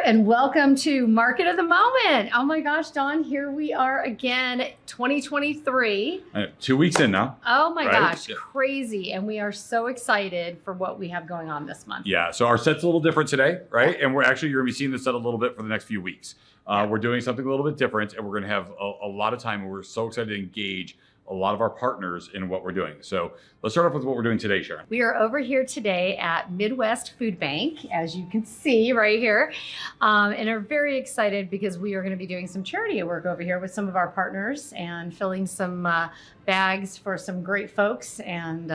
and welcome to Market of the Moment. Oh my gosh, Don, here we are again, 2023. 2 weeks in now. Oh my right? gosh, crazy. And we are so excited for what we have going on this month. Yeah, so our set's a little different today, right? And you're going to be seeing this set a little bit for the next few weeks. We're doing something a little bit different, and we're going to have a lot of time, and we're so excited to engage a lot of our partners in what we're doing. So let's start off with what we're doing today, Sharon. We are over here today at Midwest Food Bank, as you can see right here, and are very excited because we are going to be doing some charity work over here with some of our partners and filling some bags for some great folks and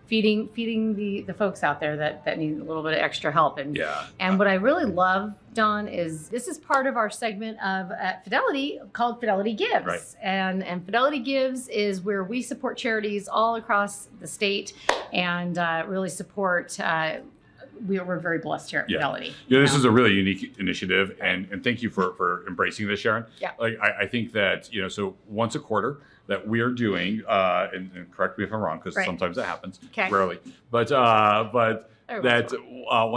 feeding the folks out there that need a little bit of extra help. And what I really love, Don, is this is part of our segment of at Fidelity called Fidelity Gives. Right. And Fidelity Gives is where we support charities all across the state and really support we're very blessed here at Fidelity. Yeah, this is a really unique initiative, and thank you for embracing this, Sharon. Yeah. Like I think that, so once a quarter that we are doing, and correct me if I'm wrong, because sometimes that happens, rarely, but once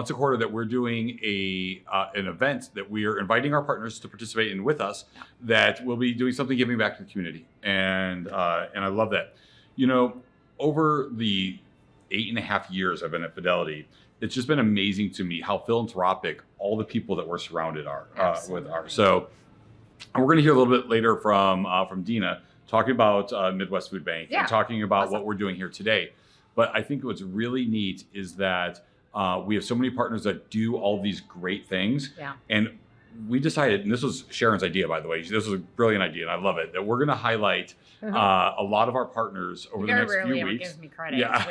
a quarter that we're doing an event that we are inviting our partners to participate in with us, that we'll be doing something giving back to the community, and I love that. Over the 8.5 years I've been at Fidelity, it's just been amazing to me how philanthropic all the people that we're surrounded with are. So we're going to hear a little bit later from Dina talking about Midwest Food Bank and talking about what we're doing here today. But I think what's really neat is that we have so many partners that do all these great things. Yeah. And we decided, and this was Sharon's idea, by the way, this was a brilliant idea, and I love it, that we're going to highlight a lot of our partners over the next few weeks. Gives me credit. Yeah. It's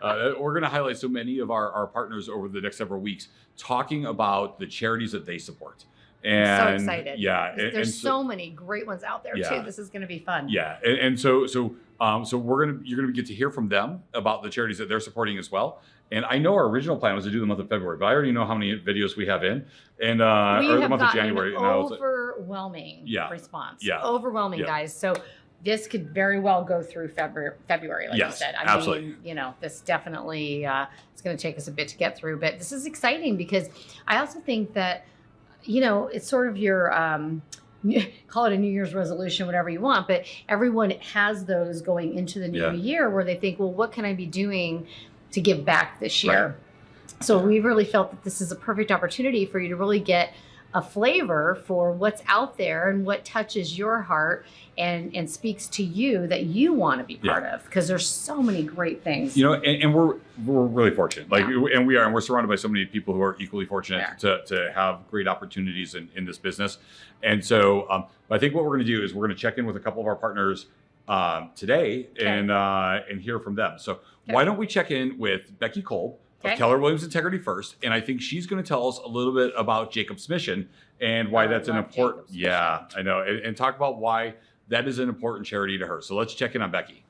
weird. We're going to highlight so many of our partners over the next several weeks, talking about the charities that they support. And I'm so excited. Yeah. There's so many great ones out there too. This is going to be fun. Yeah. And so you're going to get to hear from them about the charities that they're supporting as well. And I know our original plan was to do the month of February, but I already know how many videos we have in, and or the month of January. An overwhelming response. Yeah. Overwhelming, guys. So this could very well go through February, like you said. I absolutely. mean, this definitely it's going to take us a bit to get through, but this is exciting because I also think that it's sort of your call it a New Year's resolution, whatever you want, but everyone has those going into the new year where they think, well, what can I be doing to give back this year? Right. So we really felt that this is a perfect opportunity for you to really get a flavor for what's out there and what touches your heart and speaks to you that you want to be part of, because there's so many great things. And we're really fortunate, and we're surrounded by so many people who are equally fortunate to have great opportunities in this business. And so I think what we're going to do is we're going to check in with a couple of our partners today and hear from them. So why don't we check in with Becky Kolb of Keller Williams Integrity First, and I think she's going to tell us a little bit about Jacob's Mission and why that's an important. I know, and talk about why that is an important charity to her. So let's check in on Becky.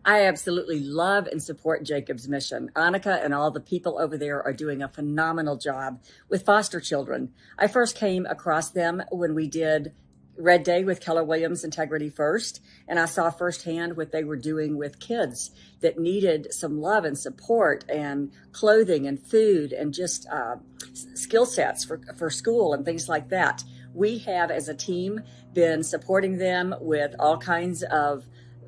I absolutely love and support Jacob's Mission. Annika and all the people over there are doing a phenomenal job with foster children. I first came across them when we did Red Day with Keller Williams Integrity First, and I saw firsthand what they were doing with kids that needed some love and support and clothing and food and just skill sets for school and things like that. We have, as a team, been supporting them with all kinds of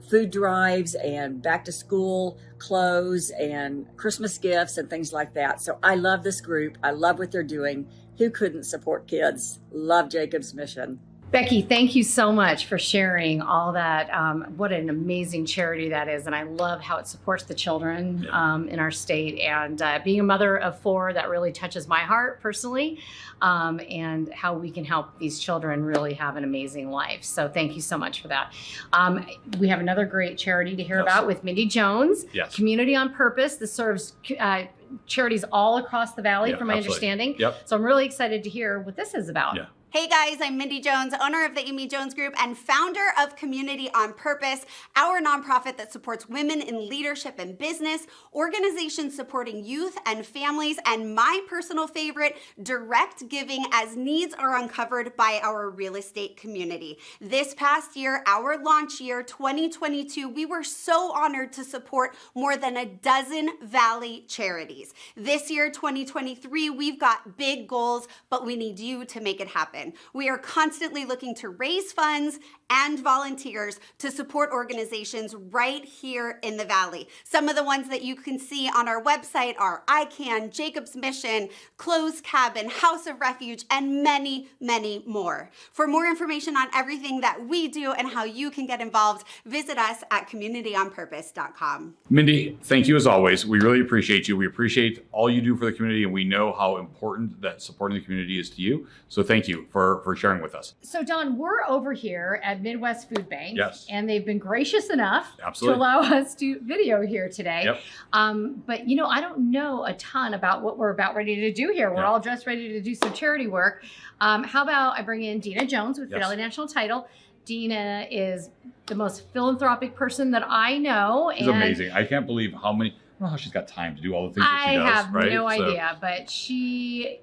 food drives and back to school clothes and Christmas gifts and things like that. So I love this group. I love what they're doing. Who couldn't support kids? Love Jacob's Mission. Becky, thank you so much for sharing all that. What an amazing charity that is. And I love how it supports the children in our state. And being a mother of 4, that really touches my heart personally, and how we can help these children really have an amazing life. So thank you so much for that. We have another great charity to hear about with Mindy Jones, Community on Purpose. This serves charities all across the valley, from my understanding. So I'm really excited to hear what this is about. Hey guys, I'm Mindy Jones, owner of the Amy Jones Group and founder of Community on Purpose, our nonprofit that supports women in leadership and business, organizations supporting youth and families, and my personal favorite, direct giving as needs are uncovered by our real estate community. This past year, our launch year, 2022, we were so honored to support more than a dozen Valley charities. This year, 2023, we've got big goals, but we need you to make it happen. We are constantly looking to raise funds and volunteers to support organizations right here in the Valley. Some of the ones that you can see on our website are ICANN, Jacob's Mission, Closed Cabin, House of Refuge, and many, many more. For more information on everything that we do and how you can get involved, visit us at communityonpurpose.com. Mindy, thank you as always. We really appreciate you. We appreciate all you do for the community, and we know how important that supporting the community is to you. So thank you for sharing with us. So Don, we're over here at Midwest Food Bank. Yes. And they've been gracious enough Absolutely. to allow us to video here today. Yep. But I don't know a ton about what we're about ready to do here. We're all just ready to do some charity work. How about I bring in Dina Jones with Fidelity National Title. Dina is the most philanthropic person that I know. She's amazing. I can't believe how many, I don't know how she's got time to do all the things that she does. I have no idea, but she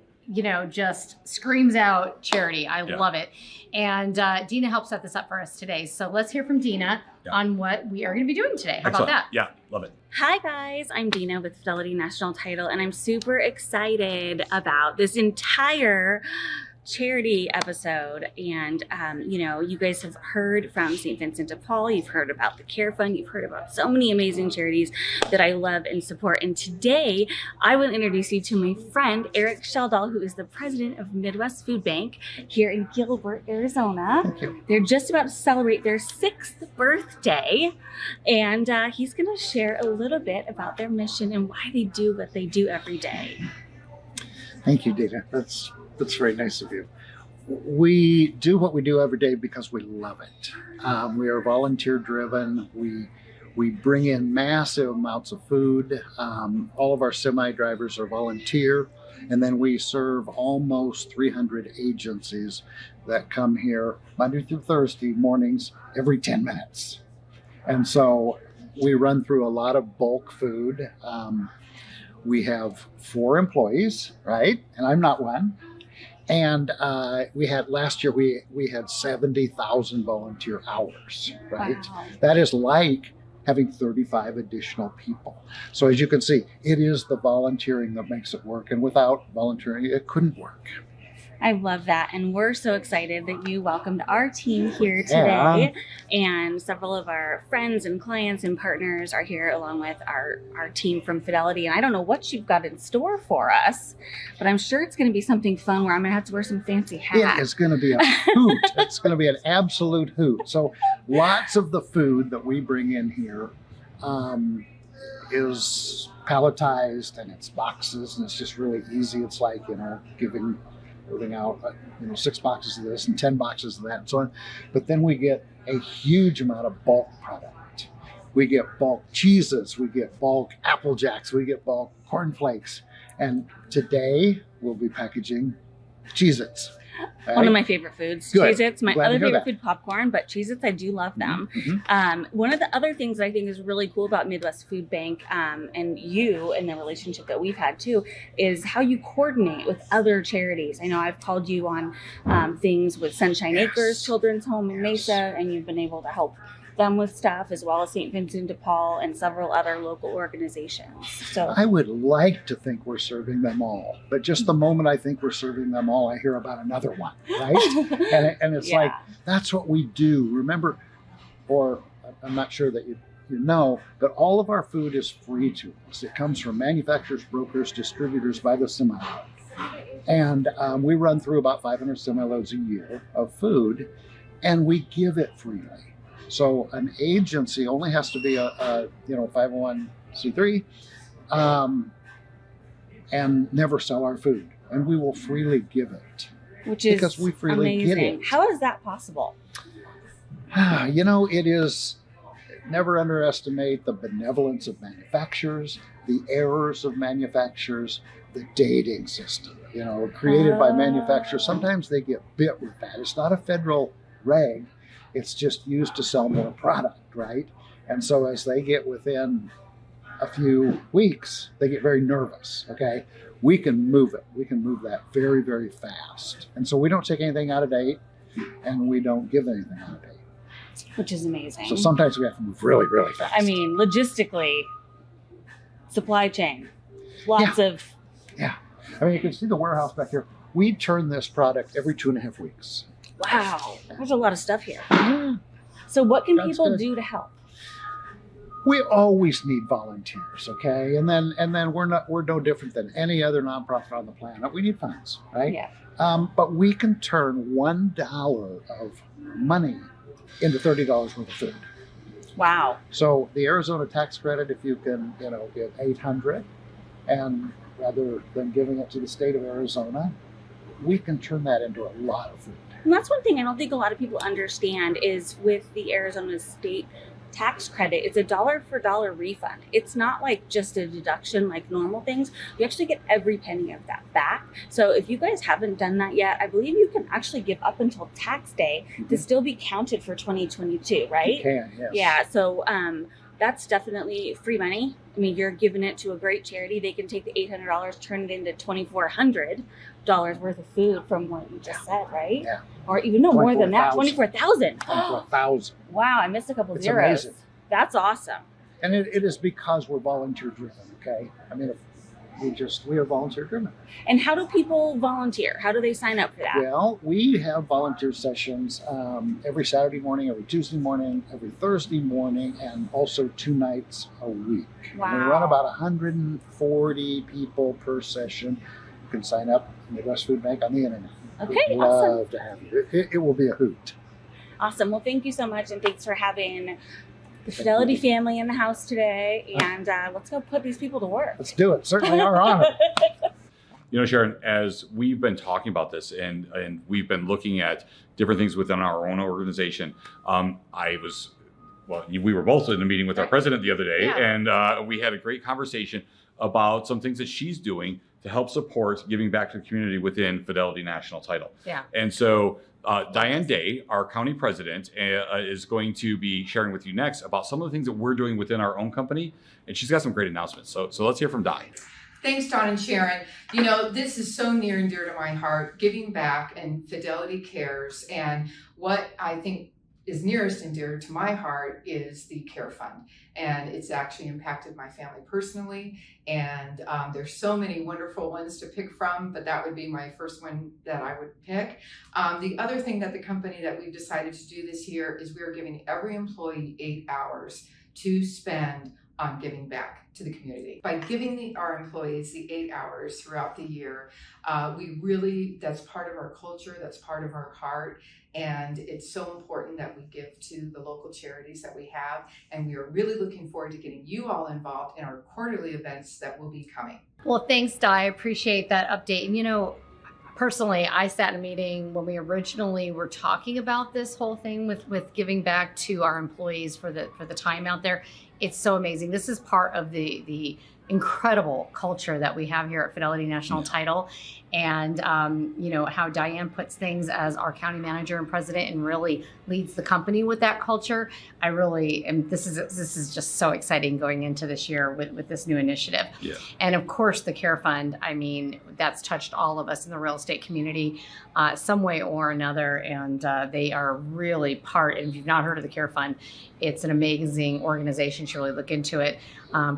just screams out charity. I love it. And Dina helped set this up for us today. So let's hear from Dina on what we are going to be doing today. How about that? Yeah, love it. Hi guys, I'm Dina with Fidelity National Title, and I'm super excited about this entire charity episode. And you guys have heard from St. Vincent de Paul, you've heard about the Care Fund, you've heard about so many amazing charities that I love and support. And today I will introduce you to my friend Eric Sheldall, who is the president of Midwest Food Bank here in Gilbert, Arizona. Thank you. They're just about to celebrate their 6th birthday, and he's going to share a little bit about their mission and why they do what they do every day. Thank you, Dina. That's very nice of you. We do what we do every day because we love it. We are volunteer driven. We bring in massive amounts of food. All of our semi drivers are volunteer, and then we serve almost 300 agencies that come here Monday through Thursday mornings every 10 minutes. And so we run through a lot of bulk food. We have 4 employees, right? And I'm not one. And last year we had 70,000 volunteer hours, right? Wow. That is like having 35 additional people. So as you can see, it is the volunteering that makes it work. And without volunteering, it couldn't work. I love that. And we're so excited that you welcomed our team here today. And several of our friends and clients and partners are here along with our team from Fidelity. And I don't know what you've got in store for us, but I'm sure it's going to be something fun where I'm going to have to wear some fancy hats. It is going to be a hoot. It's going to be an absolute hoot. So lots of the food that we bring in here is palletized, and it's boxes, and it's just really easy. It's like, giving out 6 boxes of this and 10 boxes of that and so on. But then we get a huge amount of bulk product. We get bulk cheeses, we get bulk Apple Jacks, we get bulk cornflakes. And today we'll be packaging Cheez-Its. Right? One of my favorite foods, Good. Cheez-Its. My Glad to other hear favorite that. food, popcorn, but Cheez-Its, I do love them. Mm-hmm. One of the other things that I think is really cool about Midwest Food Bank and you and the relationship that we've had too is how you coordinate with other charities. I know I've called you on things with Sunshine Acres Children's Home in Mesa, and you've been able to help them with stuff, as well as St. Vincent de Paul and several other local organizations. So I would like to think we're serving them all, but just the moment I think we're serving them all, I hear about another one, right? and it's like, that's what we do. Remember, or I'm not sure that you know, but all of our food is free to us. It comes from manufacturers, brokers, distributors by the semi-load. And we run through about 500 semi-loads a year of food, and we give it freely. So an agency only has to be a 501c3 and never sell our food, and we will freely give it. Which is because we freely amazing. get it. How is that possible? It is, never underestimate the benevolence of manufacturers, the errors of manufacturers, the dating system, created by manufacturers. Sometimes they get bit with that. It's not a federal reg. It's just used to sell more product, right? And so as they get within a few weeks, they get very nervous, okay? We can move it. We can move that very, very fast. And so we don't take anything out of date, and we don't give anything out of date. Which is amazing. So sometimes we have to move really, really fast. I mean, logistically, supply chain, lots of... Yeah. I mean, you can see the warehouse back here. We turn this product every 2.5 weeks. Wow. There's a lot of stuff here. Yeah. So what can That's people good. do to help? We always need volunteers, okay? And then we're no different than any other nonprofit on the planet. We need funds, right? Yeah. But we can turn $1 of money into $30 worth of food. Wow. So the Arizona tax credit, if you can, give $800, and rather than giving it to the state of Arizona, we can turn that into a lot of food. And that's one thing I don't think a lot of people understand is with the Arizona state tax credit, it's a dollar for dollar refund. It's not like just a deduction like normal things. You actually get every penny of that back. So if you guys haven't done that yet, I believe you can actually give up until tax day to still be counted for 2022, right? You can, yes. Yeah, so that's definitely free money. I mean, you're giving it to a great charity. They can take the $800, turn it into $2,400 worth of food from what you just said, right? Yeah. Or even no more than that, 24,000. 24,000. 24,000. Wow, I missed a couple It's zeros. amazing. That's awesome. And it is because we're volunteer driven, okay? I mean, we are volunteer driven. And how do people volunteer? How do they sign up for that? Well, we have volunteer sessions every Saturday morning, every Tuesday morning, every Thursday morning, and also 2 nights a week. Wow. And we run about 140 people per session. You can sign up in the Midwest Food Bank on the internet. Okay, We'd awesome. love to have you. It will be a hoot. Awesome. Well, thank you so much. And thanks for having the Fidelity family in the house today. And let's go put these people to work. Let's do it. Certainly are on it. Sharon, as we've been talking about this and we've been looking at different things within our own organization, we were both in a meeting with our president the other day, and we had a great conversation about some things that she's doing to help support giving back to the community within Fidelity National Title. Yeah. And so Diane Day, our county president, is going to be sharing with you next about some of the things that we're doing within our own company. And she's got some great announcements. So let's hear from Di. Thanks, Don and Sharon. This is so near and dear to my heart, giving back and Fidelity Cares. And what I think is nearest and dear to my heart is the Care Fund. And it's actually impacted my family personally. And there's so many wonderful ones to pick from, but that would be my first one that I would pick. The other thing that the company that we've decided to do this year is we are giving every employee 8 hours to spend on giving back to the community. By giving our employees the 8 hours throughout the year, that's part of our culture, that's part of our heart, and it's so important that we give to the local charities that we have, and we are really looking forward to getting you all involved in our quarterly events that will be coming. Well, thanks, Di. I appreciate that update. And personally, I sat in a meeting when we originally were talking about this whole thing with giving back to our employees for the time out there. It's so amazing. This is part of the incredible culture that we have here at Fidelity National Title, and how Diane puts things as our county manager and president and really leads the company with that culture. I really am. This is just so exciting going into this year with this new initiative. Yeah. And of course, the Care Fund. I mean, that's touched all of us in the real estate community, some way or another, and they are really part. And if you've not heard of the Care Fund, it's an amazing organization. You should really look into it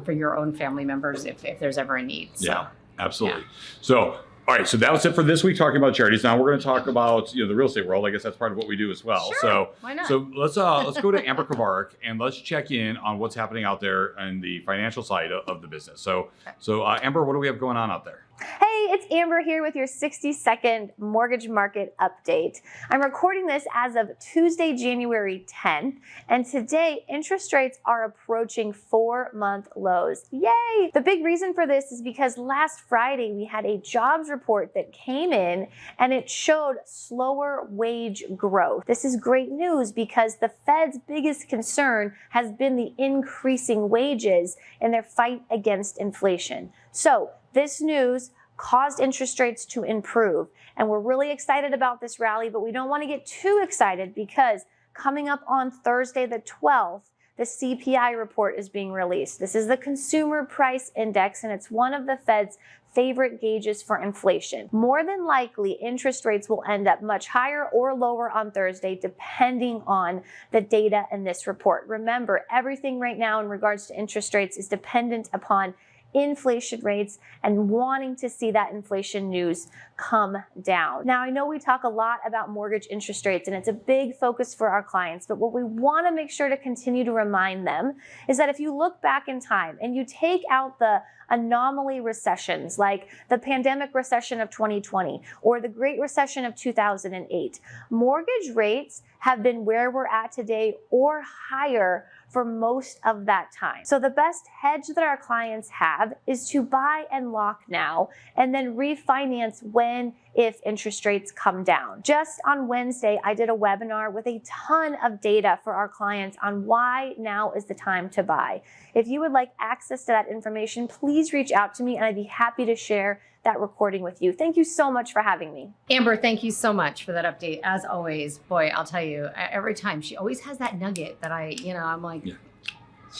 for your own family members if there's ever a need. So, yeah, absolutely. So, all right, so that was it for this week talking about charities. Now we're going to talk about the real estate world. I guess that's part of what we do as well. Sure, so why not? So let's go to Amber Kovarik and let's check in on what's happening out there in the financial side of the business. So Amber, what do we have going on out there? Hey, it's Amber here with your 60-second mortgage market update. I'm recording this as of Tuesday, January 10th, and today interest rates are approaching 4-month lows. Yay! The big reason for this is because last Friday we had a jobs report that came in and it showed slower wage growth. This is great news because the Fed's biggest concern has been the increasing wages in their fight against inflation. So this news caused interest rates to improve. And we're really excited about this rally, but we don't want to get too excited because coming up on Thursday the 12th, the CPI report is being released. This is the Consumer Price Index, and it's one of the Fed's favorite gauges for inflation. More than likely, interest rates will end up much higher or lower on Thursday, depending on the data in this report. Remember, everything right now in regards to interest rates is dependent upon inflation rates and wanting to see that inflation news come down. Now, I know we talk a lot about mortgage interest rates and it's a big focus for our clients, but what we want to make sure to continue to remind them is that if you look back in time and you take out the anomaly recessions like the pandemic recession of 2020 or the Great Recession of 2008, mortgage rates have been where we're at today or higher for most of that time. So the best hedge that our clients have is to buy and lock now and then refinance when, if interest rates come down. Just on Wednesday, I did a webinar with a ton of data for our clients on why now is the time to buy. If you would like access to that information, please reach out to me and I'd be happy to share that recording with you. Thank you so much for having me. Amber, thank you so much for that update. As always, boy, I'll tell you, every time she always has that nugget that I'm like,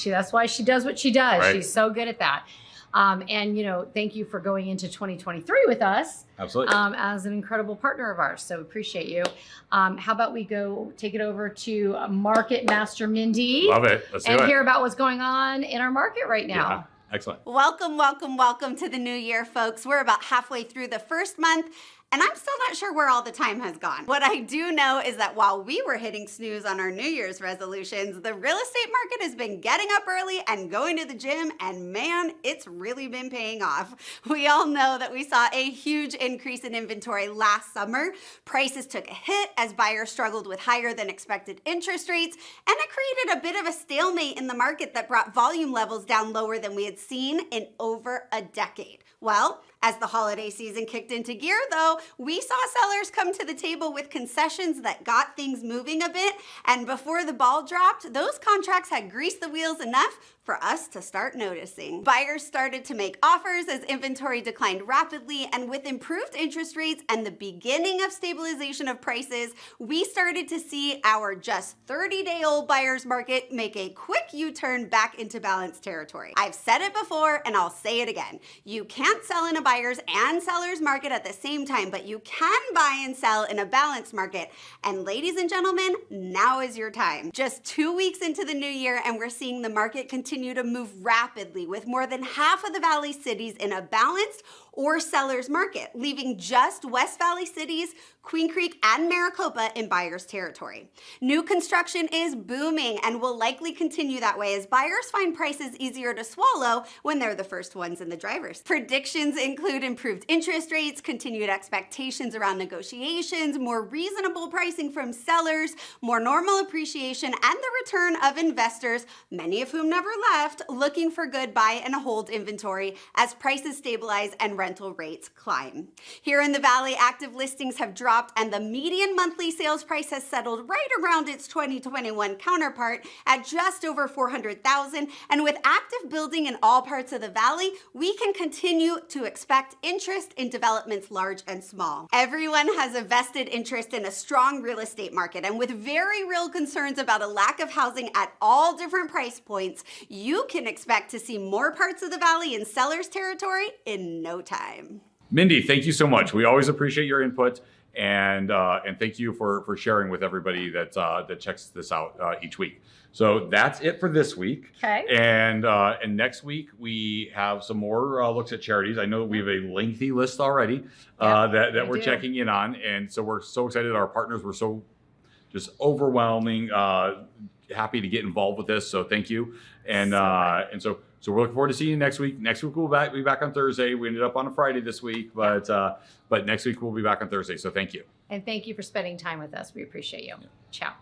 that's why she does what she does. Right. She's so good at that. And thank you for going into 2023 with us. Absolutely. As an incredible partner of ours. So appreciate you. How about we go take it over to Market Master Mindy. Love it. Let's do it. And hear about what's going on in our market right now. Yeah. Excellent. Welcome, welcome, welcome to the new year, folks. We're about halfway through the first month, and I'm still not sure where all the time has gone. What I do know is that while we were hitting snooze on our New Year's resolutions, the real estate market has been getting up early and going to the gym, and man, it's really been paying off. We all know that we saw a huge increase in inventory last summer. Prices took a hit as buyers struggled with higher than expected interest rates, and it created a bit of a stalemate in the market that brought volume levels down lower than we had seen in over a decade. Well, as the holiday season kicked into gear, though, we saw sellers come to the table with concessions that got things moving a bit, and before the ball dropped, those contracts had greased the wheels enough for us to start noticing. Buyers started to make offers as inventory declined rapidly, and with improved interest rates and the beginning of stabilization of prices, we started to see our just 30-day-old buyer's market make a quick U-turn back into balanced territory. I've said it before, and I'll say it again. You can't sell in a buyer's and seller's market at the same time, but you can buy and sell in a balanced market. And ladies and gentlemen, now is your time. Just 2 weeks into the new year, and we're seeing the market continue to move rapidly, with more than half of the Valley cities in a balanced or seller's market, leaving just West Valley cities, Queen Creek, and Maricopa in buyer's territory. New construction is booming and will likely continue that way as buyers find prices easier to swallow when they're the first ones in the driver's. Predictions include improved interest rates, continued expectations around negotiations, more reasonable pricing from sellers, more normal appreciation, and the return of investors, many of whom never left, looking for good buy and hold inventory as prices stabilize and rental rates climb. Here in the Valley, active listings have dropped and the median monthly sales price has settled right around its 2021 counterpart at just over $400,000. And with active building in all parts of the Valley, we can continue to expect interest in developments large and small. Everyone has a vested interest in a strong real estate market, and with very real concerns about a lack of housing at all different price points, you can expect to see more parts of the Valley in seller's territory in no time. Mindy, thank you so much. We always appreciate your input, and thank you for sharing with everybody that checks this out each week. So that's it for this week. Okay. And next week we have some more looks at charities. I know we have a lengthy list already that we're checking in on, and so we're so excited. Our partners were so just overwhelming. Happy to get involved with this. So thank you. And so we're looking forward to seeing you next week. Next week we'll be back on Thursday. We ended up on a Friday this week, but next week we'll be back on Thursday. So thank you. And thank you for spending time with us. We appreciate you. Ciao.